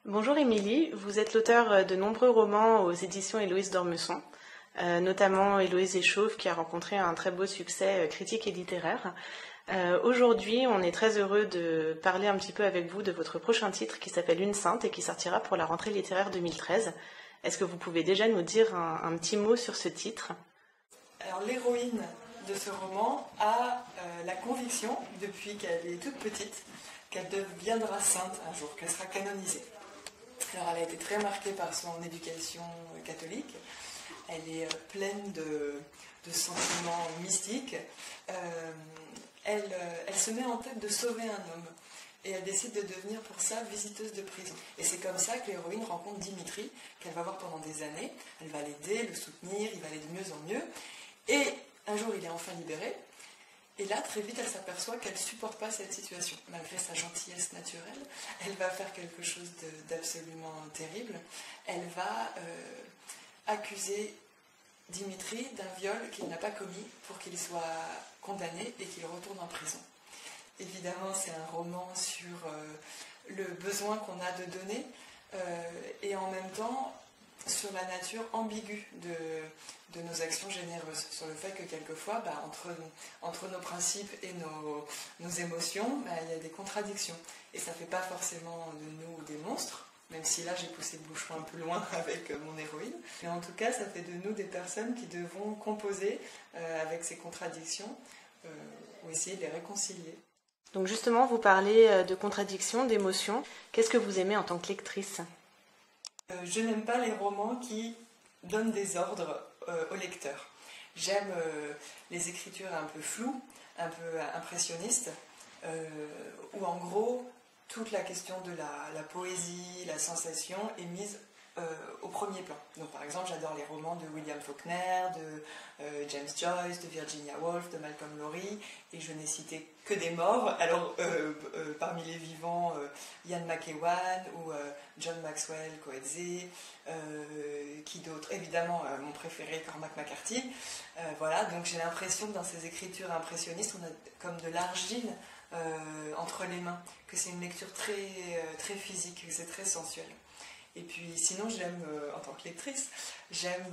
Bonjour Émilie, vous êtes l'auteur de nombreux romans aux éditions Héloïse d'Ormesson, notamment Héloïse et Chauve qui a rencontré un très beau succès critique et littéraire. Aujourd'hui, on est très heureux de parler un petit peu avec vous de votre prochain titre qui s'appelle Une Sainte et qui sortira pour la rentrée littéraire 2013. Est-ce que vous pouvez déjà nous dire un petit mot sur ce titre ? Alors l'héroïne de ce roman a la conviction, depuis qu'elle est toute petite, qu'elle deviendra sainte un jour, qu'elle sera canonisée. Alors elle a été très marquée par son éducation catholique, elle est pleine de sentiments mystiques, elle se met en tête de sauver un homme et elle décide de devenir pour ça visiteuse de prison. Et c'est comme ça que l'héroïne rencontre Dimitri, qu'elle va voir pendant des années, elle va l'aider, le soutenir, il va aller de mieux en mieux, et un jour il est enfin libéré. Et là, très vite, elle s'aperçoit qu'elle ne supporte pas cette situation. Malgré sa gentillesse naturelle, elle va faire quelque chose d'absolument terrible. Elle va accuser Dimitri d'un viol qu'il n'a pas commis pour qu'il soit condamné et qu'il retourne en prison. Évidemment, c'est un roman sur le besoin qu'on a de donner et en même temps sur la nature ambiguë de nos actions généreuses, sur le fait que quelquefois, entre nos principes et nos émotions, il y a des contradictions. Et ça ne fait pas forcément de nous des monstres, même si là j'ai poussé le bouchon un peu loin avec mon héroïne. Mais en tout cas, ça fait de nous des personnes qui devront composer avec ces contradictions ou essayer de les réconcilier. Donc justement, vous parlez de contradictions, d'émotions. Qu'est-ce que vous aimez en tant que lectrice ? Je n'aime pas les romans qui donnent des ordres au lecteur. J'aime les écritures un peu floues, un peu impressionnistes, où en gros, toute la question de la poésie, la sensation est mise au premier plan. Donc par exemple, j'adore les romans de William Faulkner, de James Joyce, de Virginia Woolf, de Malcolm Lowry, et je n'ai cité que des morts. Alors parmi les vivants, Ian McEwan ou John Maxwell Coetzee, qui d'autre ? Évidemment, mon préféré, Cormac McCarthy. Voilà, donc j'ai l'impression que dans ces écritures impressionnistes, on a comme de l'argile entre les mains, que c'est une lecture très physique, que c'est très sensuel. Et puis sinon, j'aime, en tant que lectrice, j'aime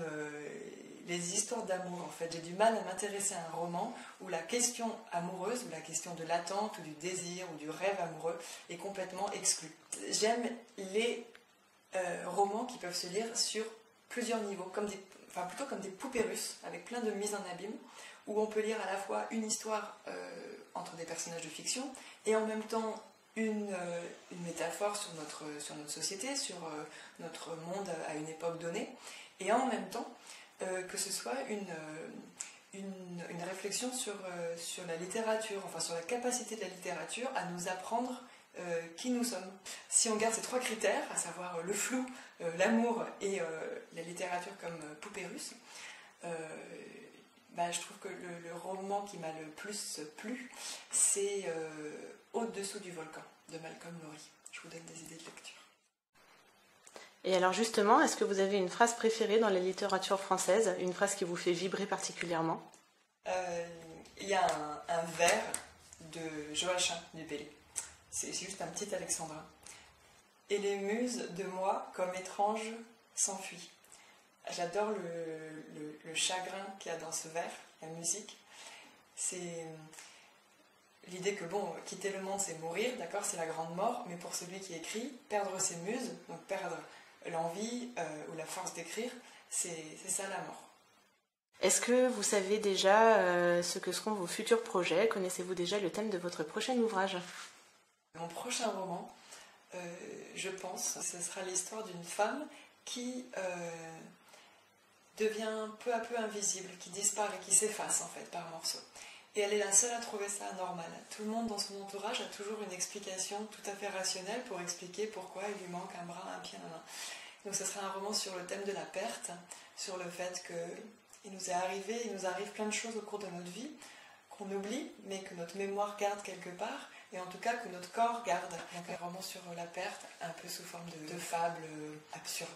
les histoires d'amour. En fait, j'ai du mal à m'intéresser à un roman où la question amoureuse, ou la question de l'attente, ou du désir, ou du rêve amoureux est complètement exclue. J'aime les romans qui peuvent se lire sur plusieurs niveaux, plutôt comme des poupées russes, avec plein de mises en abîme, où on peut lire à la fois une histoire entre des personnages de fiction, et en même temps une métaphore sur notre société, sur notre monde à une époque donnée, et en même temps que ce soit une réflexion sur la littérature, enfin sur la capacité de la littérature à nous apprendre qui nous sommes. Si on garde ces trois critères, à savoir le flou, l'amour et la littérature comme poupée russe, je trouve que le roman qui m'a le plus plu, c'est Au-dessous du volcan, de Malcolm Lowry. Je vous donne des idées de lecture. Et alors justement, est-ce que vous avez une phrase préférée dans la littérature française, une phrase qui vous fait vibrer particulièrement ? Il y a un vers de Joachim du Bellay. C'est juste un petit alexandrin. « Et les muses de moi, comme étranges, s'enfuient. » J'adore le chagrin qu'il y a dans ce vers, la musique. C'est l'idée que, quitter le monde, c'est mourir, d'accord, c'est la grande mort, mais pour celui qui écrit, perdre ses muses, donc perdre l'envie ou la force d'écrire, c'est ça la mort. Est-ce que vous savez déjà ce que seront vos futurs projets ? Connaissez-vous déjà le thème de votre prochain ouvrage ? Mon prochain roman, je pense, ce sera l'histoire d'une femme qui devient peu à peu invisible, qui disparaît, qui s'efface en fait par morceaux. Et elle est la seule à trouver ça anormal. Tout le monde dans son entourage a toujours une explication tout à fait rationnelle pour expliquer pourquoi il lui manque un bras, un pied, un main. Donc ce sera un roman sur le thème de la perte, sur le fait qu'il nous arrive plein de choses au cours de notre vie, qu'on oublie, mais que notre mémoire garde quelque part, et en tout cas que notre corps garde. Donc un roman sur la perte, un peu sous forme de fable absurde.